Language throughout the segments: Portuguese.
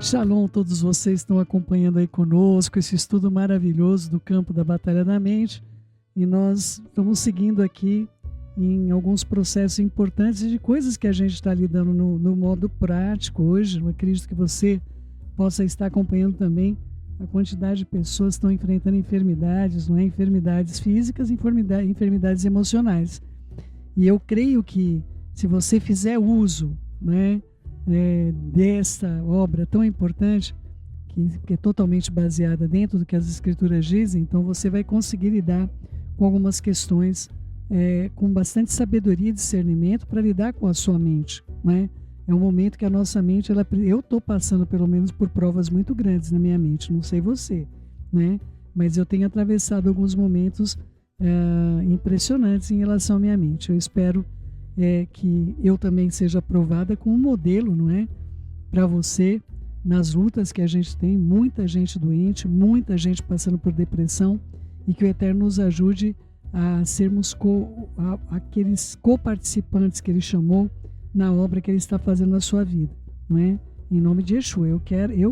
Shalom, todos vocês estão acompanhando aí conosco esse estudo maravilhoso do campo da Batalha da Mente, e nós estamos seguindo aqui em alguns processos importantes de coisas que a gente está lidando no modo prático hoje. Eu acredito que você possa estar acompanhando também a quantidade de pessoas que estão enfrentando enfermidades, não é? Enfermidades físicas, enfermidades emocionais. E eu creio que se você fizer uso, né, dessa obra tão importante, que é totalmente baseada dentro do que as Escrituras dizem, então você vai conseguir lidar com algumas questões com bastante sabedoria e discernimento para lidar com a sua mente, né? É um momento que a nossa mente, eu estou passando pelo menos por provas muito grandes na minha mente, não sei você, né? Mas eu tenho atravessado alguns momentos impressionantes em relação à minha mente. Eu espero que eu também seja aprovada como um modelo, não é? Para você, nas lutas que a gente tem, muita gente doente, muita gente passando por depressão, e que o Eterno nos ajude a sermos aqueles coparticipantes que Ele chamou na obra que Ele está fazendo na sua vida, não é? Em nome de Yeshua, eu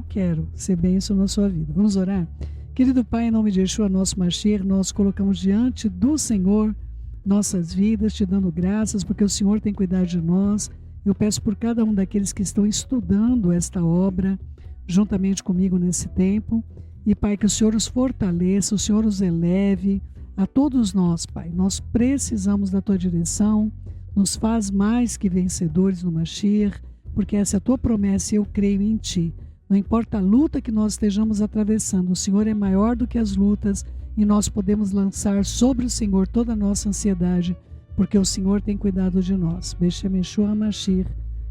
quero ser bênção na sua vida. Vamos orar? Querido Pai, em nome de Yeshua, nosso Mashiach, nós colocamos diante do Senhor nossas vidas, te dando graças, porque o Senhor tem cuidado de nós. Eu peço por cada um daqueles que estão estudando esta obra, juntamente comigo nesse tempo, e Pai, que o Senhor os fortaleça, o Senhor os eleve, a todos nós, Pai. Nós precisamos da Tua direção, nos faz mais que vencedores no Mashiach, porque essa é a Tua promessa e eu creio em Ti. Não importa a luta que nós estejamos atravessando, o Senhor é maior do que as lutas, e nós podemos lançar sobre o Senhor toda a nossa ansiedade, porque o Senhor tem cuidado de nós. Beshem Yeshua Mashiach,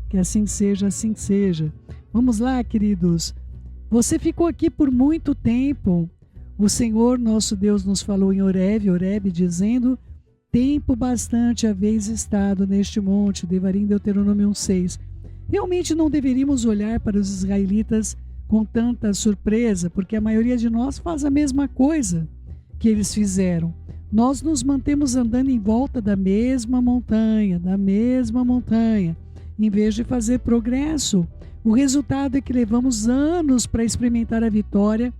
que assim seja, assim seja. Vamos lá, queridos. Você ficou aqui por muito tempo. O Senhor, nosso Deus, nos falou em Horeb, dizendo: tempo bastante haveis estado neste monte, Devarim, Deuteronômio 1:6. Realmente não deveríamos olhar para os israelitas com tanta surpresa, porque a maioria de nós faz a mesma coisa que eles fizeram. Nós nos mantemos andando em volta da mesma montanha, em vez de fazer progresso. O resultado é que levamos anos para experimentar a vitória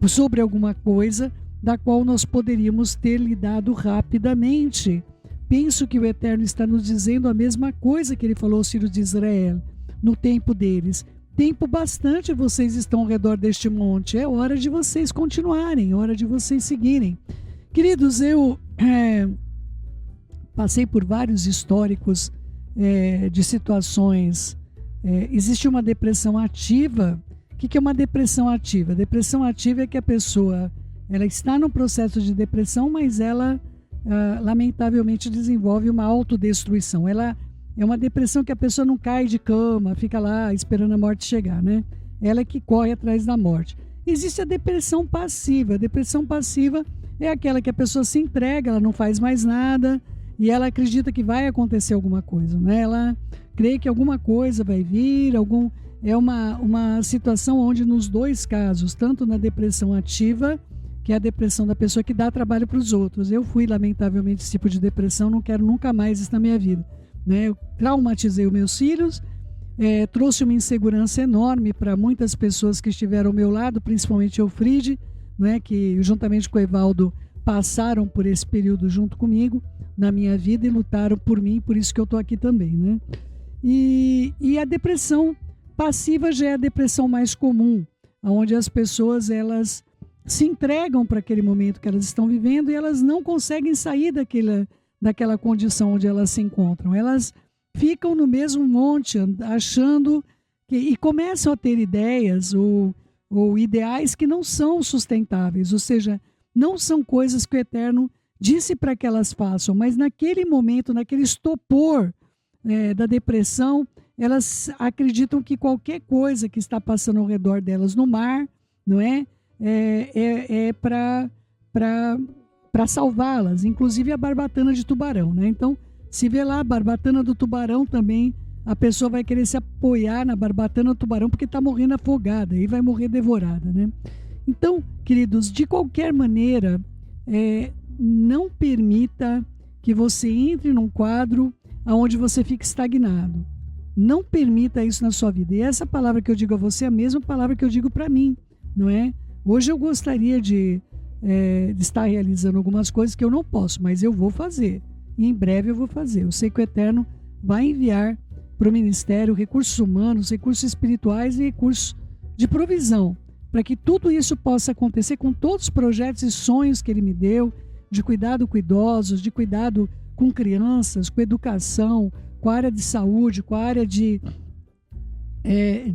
sobre alguma coisa da qual nós poderíamos ter lidado rapidamente. Penso que o Eterno está nos dizendo a mesma coisa que Ele falou aos filhos de Israel no tempo deles. Tempo bastante vocês estão ao redor deste monte. É hora de vocês continuarem, é hora de vocês seguirem. Queridos, eu passei por vários históricos de situações. Existe uma depressão ativa. O que é uma depressão ativa? Depressão ativa é que a pessoa ela está no processo de depressão, mas ela lamentavelmente desenvolve uma autodestruição. Ela é uma depressão que a pessoa não cai de cama, fica lá esperando a morte chegar, né? Ela é que corre atrás da morte. Existe a depressão passiva. A depressão passiva é aquela que a pessoa se entrega, ela não faz mais nada e ela acredita que vai acontecer alguma coisa, né? Ela crê que alguma coisa vai vir, é uma situação onde nos dois casos, tanto na depressão ativa, que é a depressão da pessoa que dá trabalho para os outros. Eu fui, lamentavelmente, esse tipo de depressão, não quero nunca mais isso na minha vida. Eu traumatizei os meus filhos, trouxe uma insegurança enorme para muitas pessoas que estiveram ao meu lado, principalmente Eufride, que juntamente com o Evaldo passaram por esse período junto comigo na minha vida e lutaram por mim, por isso que eu estou aqui também, né? E a depressão passiva já é a depressão mais comum, onde as pessoas elas se entregam para aquele momento que elas estão vivendo e elas não conseguem sair daquela condição onde elas se encontram. Elas ficam no mesmo monte, achando e começam a ter ideias ou ideais que não são sustentáveis, ou seja, não são coisas que o Eterno disse para que elas façam, mas naquele momento, naquele estopor da depressão, elas acreditam que qualquer coisa que está passando ao redor delas no mar, não é para salvá-las, inclusive a barbatana de tubarão, né? Então, se vê lá a barbatana do tubarão também, a pessoa vai querer se apoiar na barbatana do tubarão porque está morrendo afogada e vai morrer devorada, né? Então, queridos, de qualquer maneira, não permita que você entre num quadro onde você fique estagnado. Não permita isso na sua vida. E essa palavra que eu digo a você é a mesma palavra que eu digo para mim, não é? Hoje eu gostaria de estar realizando algumas coisas que eu não posso, mas eu vou fazer. E em breve eu vou fazer. Eu sei que o Eterno vai enviar para o ministério recursos humanos, recursos espirituais e recursos de provisão, para que tudo isso possa acontecer com todos os projetos e sonhos que Ele me deu, de cuidado com idosos, de cuidado com crianças, com educação, com a área de saúde, com a área de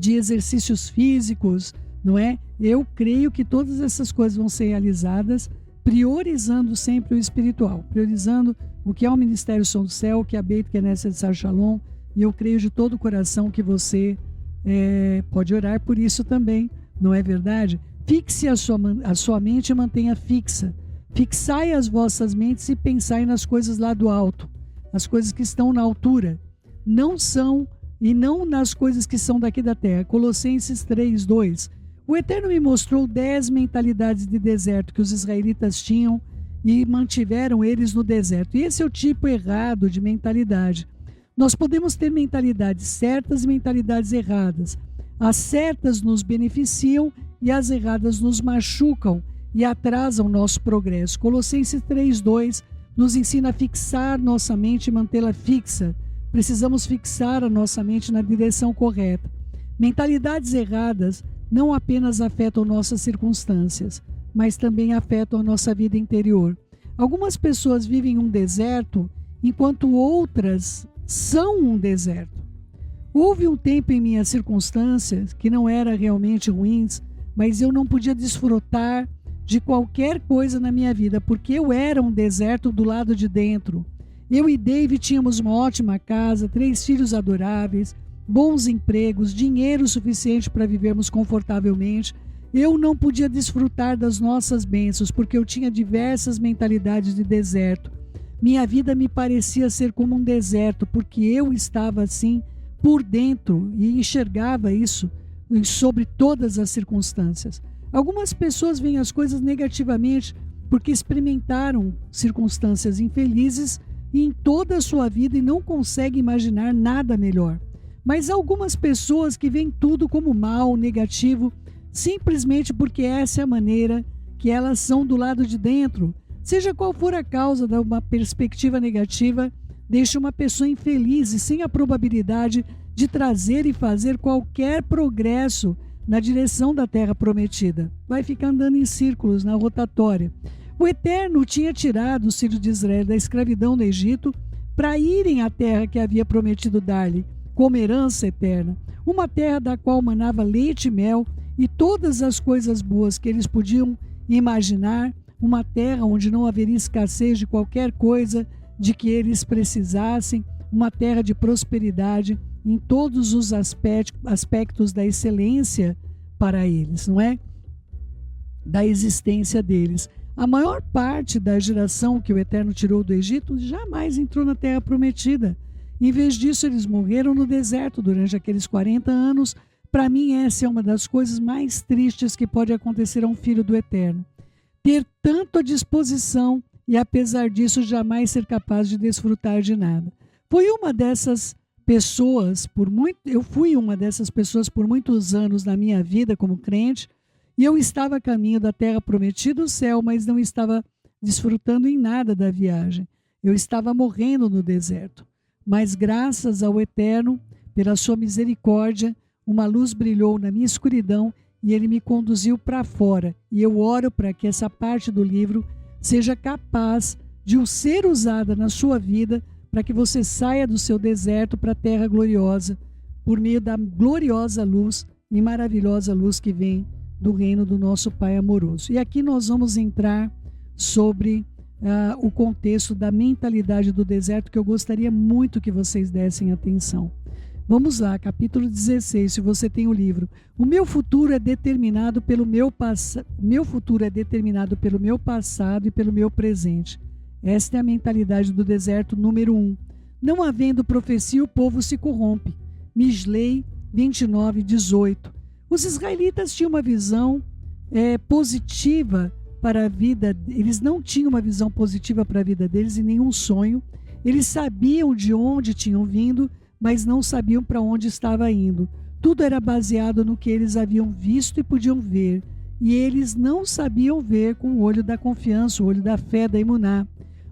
exercícios físicos, não é? Eu creio que todas essas coisas vão ser realizadas, priorizando sempre o espiritual, priorizando o que é o Ministério Som do Céu, o que é a Beit Knesset Sar Shalom, e eu creio de todo o coração que você pode orar por isso também, não é verdade? Fixe a sua mente e mantenha fixa. Fixai as vossas mentes e pensai nas coisas lá do alto, as coisas que estão na altura, não nas coisas que são daqui da terra. Colossenses 3:2. O Eterno me mostrou 10 mentalidades de deserto que os israelitas tinham e mantiveram eles no deserto. E esse é o tipo errado de mentalidade. Nós podemos ter mentalidades certas e mentalidades erradas. As certas nos beneficiam e as erradas nos machucam e atrasam nosso progresso. Colossenses 3:2 nos ensina a fixar nossa mente e mantê-la fixa. Precisamos fixar a nossa mente na direção correta. Mentalidades erradas não apenas afetam nossas circunstâncias, mas também afetam a nossa vida interior. Algumas pessoas vivem um deserto, enquanto outras são um deserto. Houve um tempo em minhas circunstâncias que não eram realmente ruins, mas eu não podia desfrutar de qualquer coisa na minha vida, porque eu era um deserto do lado de dentro. Eu e David tínhamos uma ótima casa, 3 filhos adoráveis, bons empregos, dinheiro suficiente para vivermos confortavelmente. Eu não podia desfrutar das nossas bênçãos, porque eu tinha diversas mentalidades de deserto. Minha vida me parecia ser como um deserto, porque eu estava assim por dentro e enxergava isso sobre todas as circunstâncias. Algumas pessoas veem as coisas negativamente porque experimentaram circunstâncias infelizes em toda a sua vida e não conseguem imaginar nada melhor. Mas há algumas pessoas que veem tudo como mal, negativo, simplesmente porque essa é a maneira que elas são do lado de dentro. Seja qual for a causa de uma perspectiva negativa, deixa uma pessoa infeliz e sem a probabilidade de trazer e fazer qualquer progresso na direção da terra prometida. Vai ficar andando em círculos na rotatória. O Eterno tinha tirado os filhos de Israel da escravidão no Egito para irem à terra que havia prometido dar-lhe como herança eterna, uma terra da qual manava leite e mel e todas as coisas boas que eles podiam imaginar, uma terra onde não haveria escassez de qualquer coisa de que eles precisassem, uma terra de prosperidade em todos os aspectos da excelência para eles, não é? Da existência deles. A maior parte da geração que o Eterno tirou do Egito jamais entrou na terra prometida. Em vez disso, eles morreram no deserto durante aqueles 40 anos. Para mim, essa é uma das coisas mais tristes que pode acontecer a um filho do Eterno. Ter tanto à disposição e, apesar disso, jamais ser capaz de desfrutar de nada. Eu fui uma dessas pessoas por muitos anos na minha vida como crente, e eu estava a caminho da terra prometida, o céu, mas não estava desfrutando em nada da viagem. Eu estava morrendo no deserto. Mas graças ao Eterno, pela sua misericórdia, uma luz brilhou na minha escuridão e Ele me conduziu para fora. E eu oro para que essa parte do livro seja capaz de ser usada na sua vida, para que você saia do seu deserto para a terra gloriosa, por meio da gloriosa luz e maravilhosa luz que vem do reino do nosso Pai amoroso. E aqui nós vamos entrar sobre o contexto da mentalidade do deserto, que eu gostaria muito que vocês dessem atenção. Vamos lá, capítulo 16, se você tem o livro. O meu futuro é determinado pelo meu passado e pelo meu presente. Esta é a mentalidade do deserto número 1. Não havendo profecia, o povo se corrompe. Mislei 29:18. Os israelitas tinham uma visão positiva para a vida. Eles não tinham uma visão positiva para a vida deles e nenhum sonho. Eles sabiam de onde tinham vindo, mas não sabiam para onde estava indo. Tudo era baseado no que eles haviam visto e podiam ver, e eles não sabiam ver com o olho da confiança, o olho da fé, da emuná.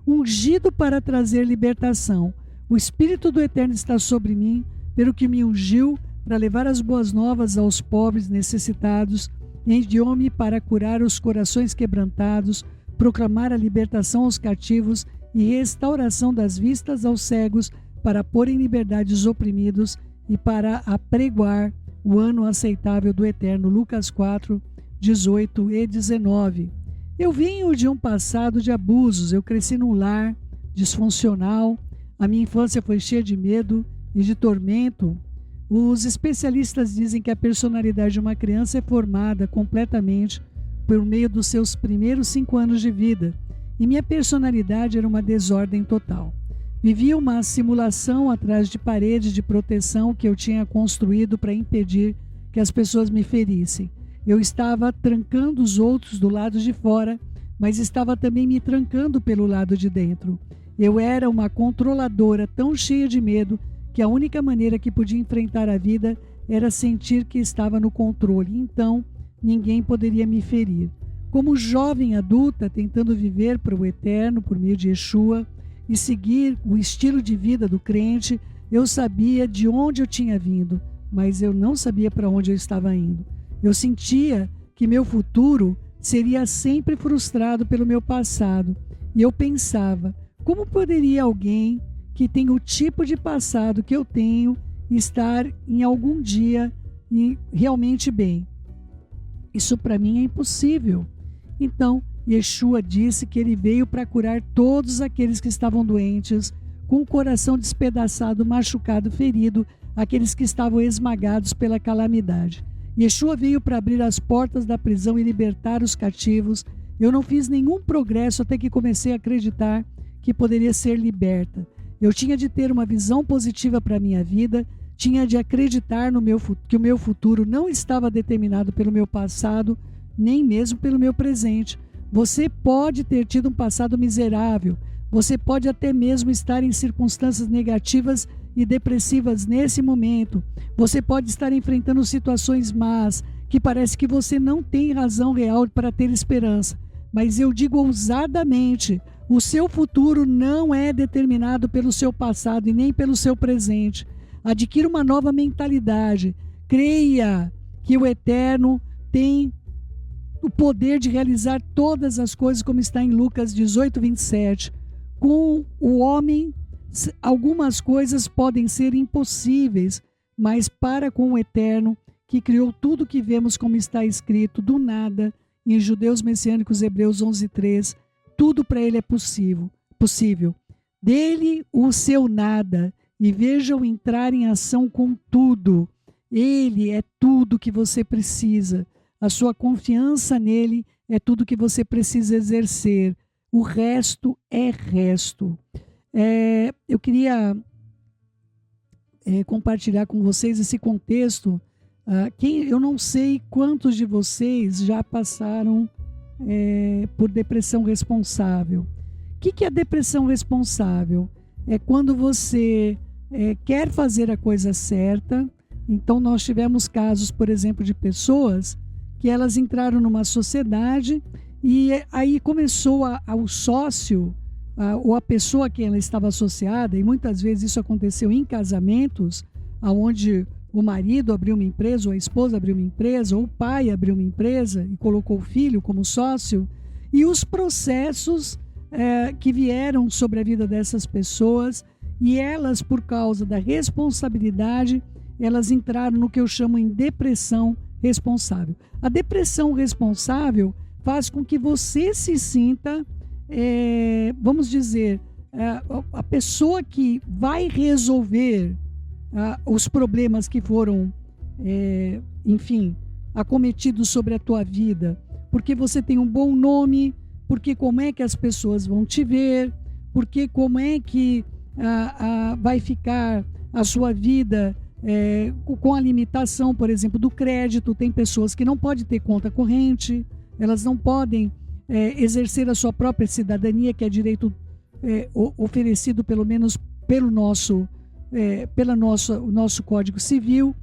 Ungido para trazer libertação. O Espírito do Eterno está sobre mim, pelo que me ungiu para levar as boas novas aos pobres necessitados, enviou-me para curar os corações quebrantados, proclamar a libertação aos cativos e restauração das vistas aos cegos, para pôr em liberdade os oprimidos e para apregoar o ano aceitável do Eterno. Lucas 4, 18 e 19. Eu venho de um passado de abusos, eu cresci num lar disfuncional, a minha infância foi cheia de medo e de tormento. Os especialistas dizem que a personalidade de uma criança é formada completamente por meio dos seus primeiros 5 anos de vida, e minha personalidade era uma desordem total. Vivia uma simulação atrás de paredes de proteção que eu tinha construído para impedir que as pessoas me ferissem. Eu estava trancando os outros do lado de fora, mas estava também me trancando pelo lado de dentro. Eu era uma controladora tão cheia de medo que a única maneira que podia enfrentar a vida era sentir que estava no controle. Então, ninguém poderia me ferir. Como jovem adulta, tentando viver para o Eterno por meio de Yeshua e seguir o estilo de vida do crente, eu sabia de onde eu tinha vindo, mas eu não sabia para onde eu estava indo. Eu sentia que meu futuro seria sempre frustrado pelo meu passado. E eu pensava, como poderia alguém que tem o tipo de passado que eu tenho estar em algum dia realmente bem? Isso para mim é impossível. Então, Yeshua disse que ele veio para curar todos aqueles que estavam doentes, com o coração despedaçado, machucado, ferido, aqueles que estavam esmagados pela calamidade. Yeshua veio para abrir as portas da prisão e libertar os cativos. Eu não fiz nenhum progresso até que comecei a acreditar que poderia ser liberta. Eu tinha de ter uma visão positiva para a minha vida, tinha de acreditar que o meu futuro não estava determinado pelo meu passado, nem mesmo pelo meu presente. Você pode ter tido um passado miserável, você pode até mesmo estar em circunstâncias negativas e depressivas nesse momento. Você pode estar enfrentando situações más, que parece que você não tem razão real para ter esperança. Mas eu digo ousadamente, o seu futuro não é determinado pelo seu passado e nem pelo seu presente. Adquira uma nova mentalidade. Creia que o Eterno tem o poder de realizar todas as coisas, como está em Lucas 18, 27. Com o homem, algumas coisas podem ser impossíveis, mas para com o Eterno, que criou tudo que vemos, como está escrito, do nada, em Judeus Messiânicos, Hebreus 11:3, tudo para ele é possível. Dele o seu nada, e veja-o entrar em ação com tudo. Ele é tudo que você precisa. A sua confiança nele é tudo que você precisa exercer. O resto é resto. Eu queria compartilhar com vocês esse contexto. Eu não sei quantos de vocês já passaram por depressão responsável. O que é depressão responsável? É quando você quer fazer a coisa certa. Então nós tivemos casos, por exemplo, de pessoas que elas entraram numa sociedade e aí começou o sócio ou a pessoa a quem ela estava associada, e muitas vezes isso aconteceu em casamentos, onde o marido abriu uma empresa, ou a esposa abriu uma empresa, ou o pai abriu uma empresa e colocou o filho como sócio, e os processos que vieram sobre a vida dessas pessoas, e elas, por causa da responsabilidade, elas entraram no que eu chamo em depressão responsável. A depressão responsável faz com que você se sinta, vamos dizer, a pessoa que vai resolver os problemas que foram, acometidos sobre a tua vida, porque você tem um bom nome, porque como é que as pessoas vão te ver, porque como é que vai ficar a sua vida com a limitação, por exemplo, do crédito. Tem pessoas que não podem ter conta corrente, elas não podem exercer a sua própria cidadania, que é direito oferecido pelo menos pelo nosso pelo nosso Código Civil.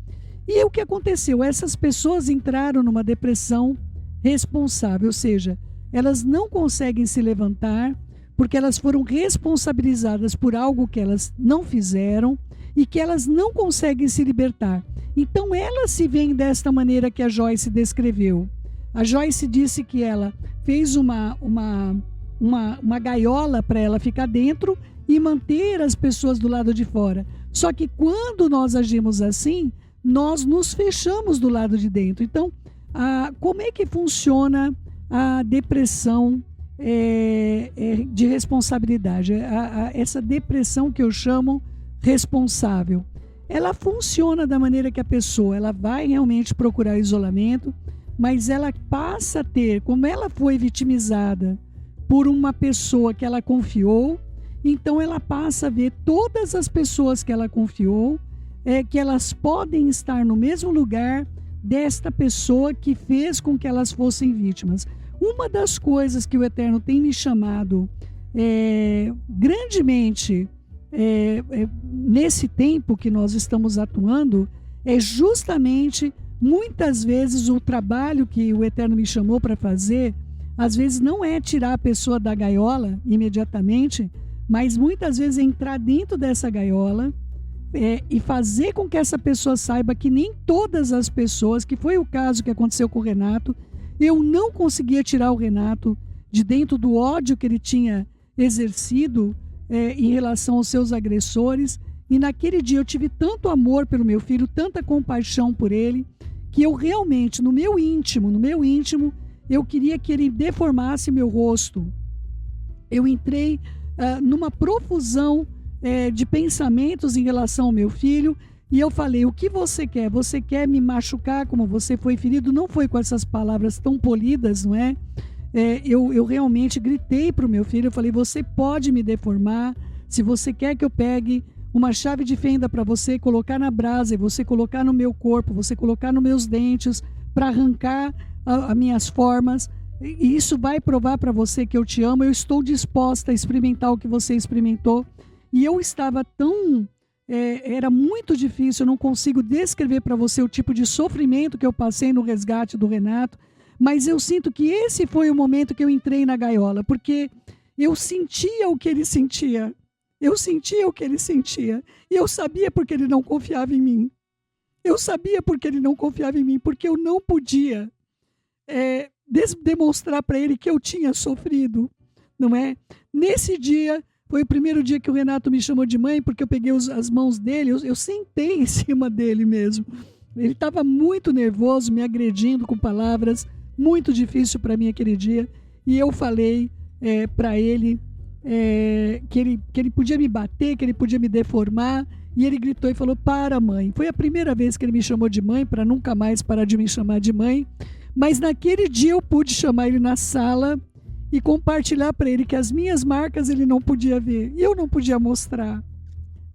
E o que aconteceu? Essas pessoas entraram numa depressão responsável, ou seja, elas não conseguem se levantar porque elas foram responsabilizadas por algo que elas não fizeram e que elas não conseguem se libertar. Então elas se veem desta maneira que a Joyce descreveu. A Joyce disse que ela fez uma gaiola para ela ficar dentro e manter as pessoas do lado de fora. Só que quando nós agimos assim, nós nos fechamos do lado de dentro. Então, como é que funciona a depressão de responsabilidade? Essa depressão que eu chamo responsável. Ela funciona da maneira que a pessoa ela vai realmente procurar isolamento, mas ela passa a ter, como ela foi vitimizada por uma pessoa que ela confiou, então ela passa a ver todas as pessoas que ela confiou, que elas podem estar no mesmo lugar desta pessoa que fez com que elas fossem vítimas. Uma das coisas que o Eterno tem me chamado grandemente nesse tempo que nós estamos atuando, é justamente, muitas vezes, o trabalho que o Eterno me chamou para fazer, às vezes não é tirar a pessoa da gaiola imediatamente, mas muitas vezes é entrar dentro dessa gaiola e fazer com que essa pessoa saiba que nem todas as pessoas, que foi o caso que aconteceu com o Renato, eu não conseguia tirar o Renato de dentro do ódio que ele tinha exercido em relação aos seus agressores, e naquele dia eu tive tanto amor pelo meu filho, tanta compaixão por ele, que eu realmente, no meu íntimo, eu queria que ele deformasse meu rosto. Eu entrei numa profusão de pensamentos em relação ao meu filho, e eu falei: o que você quer? Você quer me machucar como você foi ferido? Não foi com essas palavras tão polidas, não é? Eu realmente gritei para o meu filho, eu falei: você pode me deformar, se você quer que eu pegue uma chave de fenda para você colocar na brasa e você colocar no meu corpo, você colocar nos meus dentes para arrancar as minhas formas, e isso vai provar para você que eu te amo, eu estou disposta a experimentar o que você experimentou. E eu estava tão... era muito difícil, eu não consigo descrever para você o tipo de sofrimento que eu passei no resgate do Renato, mas eu sinto que esse foi o momento que eu entrei na gaiola, porque eu sentia o que ele sentia. Eu sentia o que ele sentia. E eu sabia porque ele não confiava em mim. Eu sabia porque ele não confiava em mim, porque eu não podia demonstrar para ele que eu tinha sofrido, não é? Nesse dia, foi o primeiro dia que o Renato me chamou de mãe, porque eu peguei as mãos dele, eu sentei em cima dele mesmo. Ele estava muito nervoso, me agredindo com palavras, muito difícil para mim aquele dia, e eu falei para ele que ele podia me bater, que ele podia me deformar, e ele gritou e falou: para, mãe. Foi a primeira vez que ele me chamou de mãe, para nunca mais parar de me chamar de mãe, mas naquele dia eu pude chamar ele na sala e compartilhar para ele que as minhas marcas ele não podia ver, e eu não podia mostrar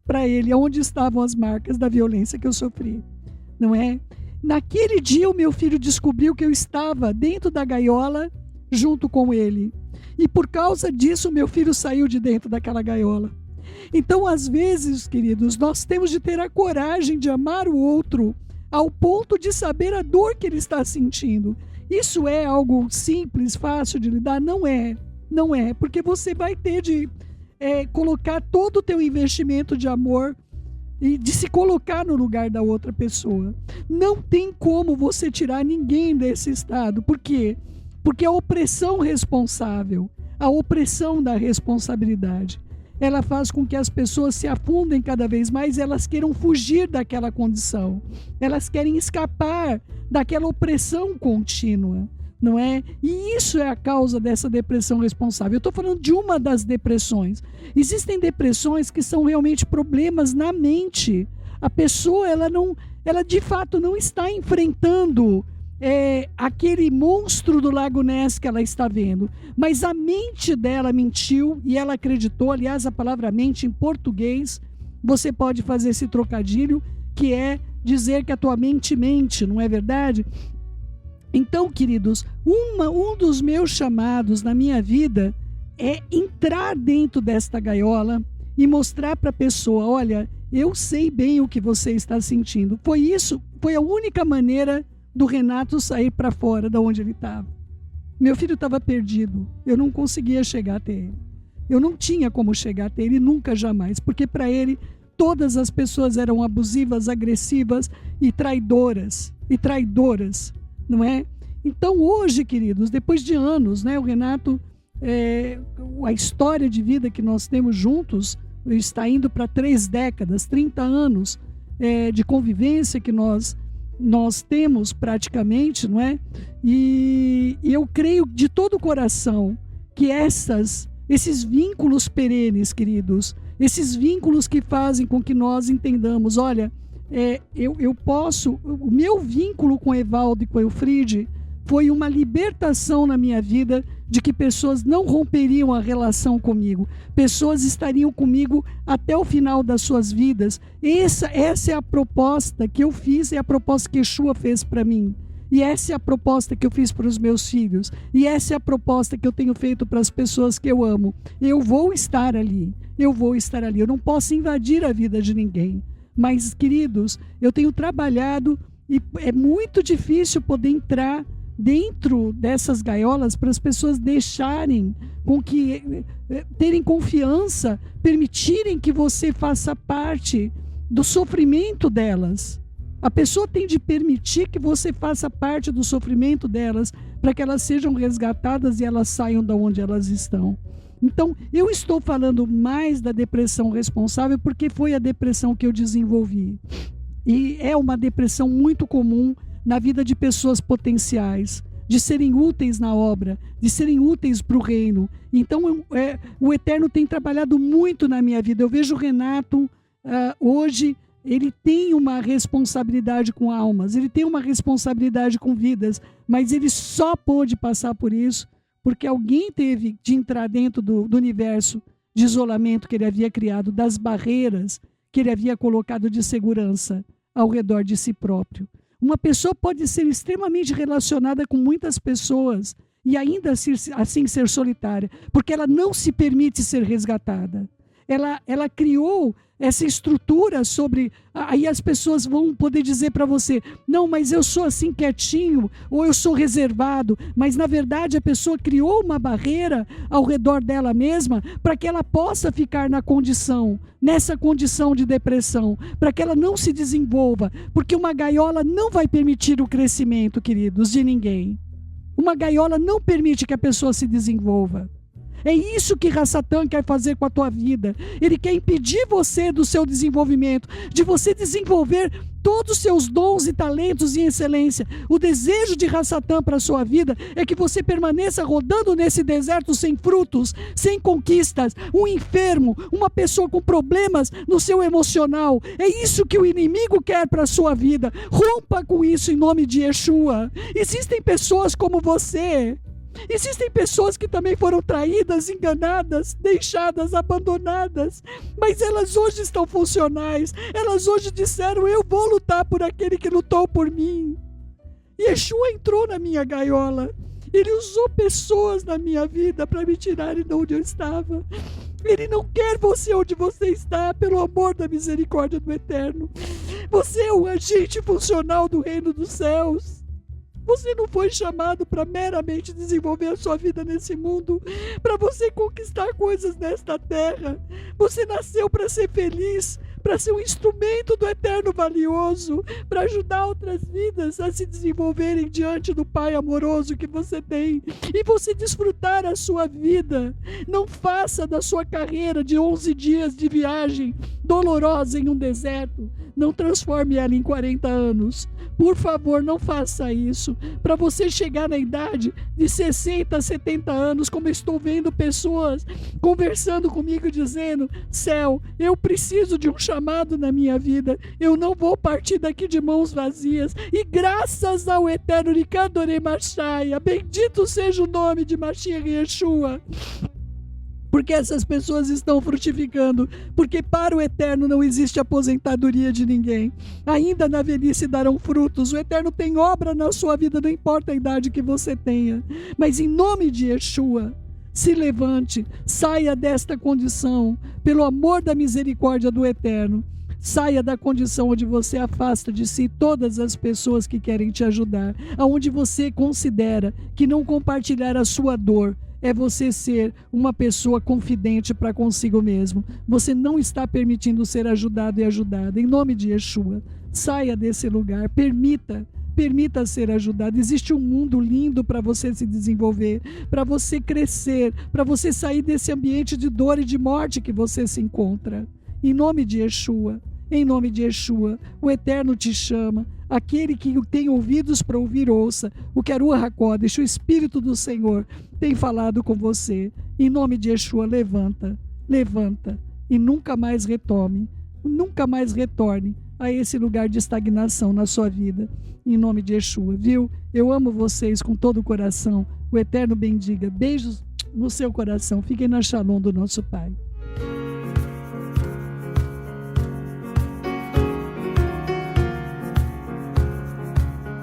para ele onde estavam as marcas da violência que eu sofri, não é? Naquele dia o meu filho descobriu que eu estava dentro da gaiola junto com ele, e por causa disso meu filho saiu de dentro daquela gaiola. Então, às vezes, queridos, nós temos de ter a coragem de amar o outro ao ponto de saber a dor que ele está sentindo. Isso é algo simples, fácil de lidar? Não é, porque você vai ter de colocar todo o teu investimento de amor e de se colocar no lugar da outra pessoa. Não tem como você tirar ninguém desse estado. Por quê? Porque a opressão responsável, a opressão da responsabilidade, ela faz com que as pessoas se afundem cada vez mais, elas queiram fugir daquela condição, elas querem escapar daquela opressão contínua, não é? E isso é a causa dessa depressão responsável. Eu estou falando de uma das depressões. Existem depressões que são realmente problemas na mente. A pessoa, ela de fato não está enfrentando aquele monstro do Lago Ness que ela está vendo, mas a mente dela mentiu e ela acreditou. Aliás, a palavra mente em português, você pode fazer esse trocadilho, que é dizer que a tua mente mente, não é verdade? Então, queridos, um dos meus chamados na minha vida é entrar dentro desta gaiola e mostrar para a pessoa: olha, eu sei bem o que você está sentindo. Foi a única maneira do Renato sair para fora da onde ele estava. Meu filho estava perdido, eu não conseguia chegar até ele. Eu não tinha como chegar até ele, nunca, jamais, porque para ele todas as pessoas eram abusivas, agressivas e traidoras, não é? Então hoje, queridos, depois de anos, né, o Renato, a história de vida que nós temos juntos está indo para 3 décadas, 30 anos de convivência que nós temos praticamente, não é? E eu creio de todo o coração que esses vínculos perenes, queridos, esses vínculos que fazem com que nós entendamos, olha, o meu vínculo com Evaldo e com Eufride foi uma libertação na minha vida de que pessoas não romperiam a relação comigo. Pessoas estariam comigo até o final das suas vidas. Essa é a proposta que eu fiz, é a proposta que Yeshua fez para mim. E essa é a proposta que eu fiz para os meus filhos. E essa é a proposta que eu tenho feito para as pessoas que eu amo. Eu vou estar ali. Eu não posso invadir a vida de ninguém. Mas, queridos, eu tenho trabalhado e é muito difícil poder entrar dentro dessas gaiolas para as pessoas deixarem terem confiança, permitirem que você faça parte do sofrimento delas. A pessoa tem de permitir que você faça parte do sofrimento delas para que elas sejam resgatadas e elas saiam de onde elas estão. Então, eu estou falando mais da depressão responsável porque foi a depressão que eu desenvolvi. E é uma depressão muito comum na vida de pessoas potenciais, de serem úteis na obra, de serem úteis para o reino. Então, o Eterno tem trabalhado muito na minha vida. Eu vejo o Renato, hoje, ele tem uma responsabilidade com almas, ele tem uma responsabilidade com vidas, mas ele só pôde passar por isso porque alguém teve de entrar dentro do universo de isolamento que ele havia criado, das barreiras que ele havia colocado de segurança ao redor de si próprio. Uma pessoa pode ser extremamente relacionada com muitas pessoas e ainda assim ser solitária, porque ela não se permite ser resgatada. Ela criou essa estrutura sobre... Aí as pessoas vão poder dizer para você, não, mas eu sou assim quietinho, ou eu sou reservado. Mas na verdade a pessoa criou uma barreira ao redor dela mesma para que ela possa ficar nessa condição de depressão, para que ela não se desenvolva, porque uma gaiola não vai permitir o crescimento, queridos, de ninguém. Uma gaiola não permite que a pessoa se desenvolva. É isso que Rassatã quer fazer com a tua vida. Ele quer impedir você do seu desenvolvimento, de você desenvolver todos os seus dons e talentos e excelência. O desejo de Rassatã para a sua vida é que você permaneça rodando nesse deserto sem frutos, sem conquistas, um enfermo, uma pessoa com problemas no seu emocional. É isso que o inimigo quer para a sua vida. Rompa com isso em nome de Yeshua. Existem pessoas como você. Existem pessoas que também foram traídas, enganadas, deixadas, abandonadas, mas elas hoje estão funcionais. Elas hoje disseram, eu vou lutar por aquele que lutou por mim. Yeshua entrou na minha gaiola. Ele usou pessoas na minha vida para me tirarem de onde eu estava. Ele não quer você onde você está, pelo amor da misericórdia do Eterno. Você é um agente funcional do reino dos céus. Você não foi chamado para meramente desenvolver a sua vida nesse mundo, para você conquistar coisas nesta terra. Você nasceu para ser feliz, para ser um instrumento do Eterno valioso, para ajudar outras vidas a se desenvolverem diante do Pai amoroso que você tem, e você desfrutar a sua vida. Não faça da sua carreira de 11 dias de viagem dolorosa em um deserto, não transforme ela em 40 anos. Por favor, não faça isso. Para você chegar na idade de 60, 70 anos, como eu estou vendo pessoas conversando comigo dizendo, céu, eu preciso de um chamado na minha vida. Eu não vou partir daqui de mãos vazias. E graças ao Eterno Nikadore Mashiach, bendito seja o nome de Mashiach Yeshua. Porque essas pessoas estão frutificando, porque para o Eterno não existe aposentadoria de ninguém. Ainda na velhice darão frutos. O Eterno tem obra na sua vida, não importa a idade que você tenha. Mas em nome de Yeshua, se levante, saia desta condição, pelo amor da misericórdia do Eterno. Saia da condição onde você afasta de si todas as pessoas que querem te ajudar, aonde você considera que não compartilhar a sua dor é você ser uma pessoa confidente para consigo mesmo. Você não está permitindo ser ajudado e ajudada. Em nome de Yeshua, saia desse lugar, permita ser ajudado. Existe um mundo lindo para você se desenvolver, para você crescer, para você sair desse ambiente de dor e de morte que você se encontra. Em nome de Yeshua, o Eterno te chama. Aquele que tem ouvidos para ouvir, ouça. O Keruah HaKodesh, o Espírito do Senhor, tem falado com você. Em nome de Yeshua, levanta e nunca mais retorne a esse lugar de estagnação na sua vida. Em nome de Yeshua, viu? Eu amo vocês com todo o coração. O Eterno bendiga. Beijos no seu coração. Fiquem na Shalom do nosso Pai.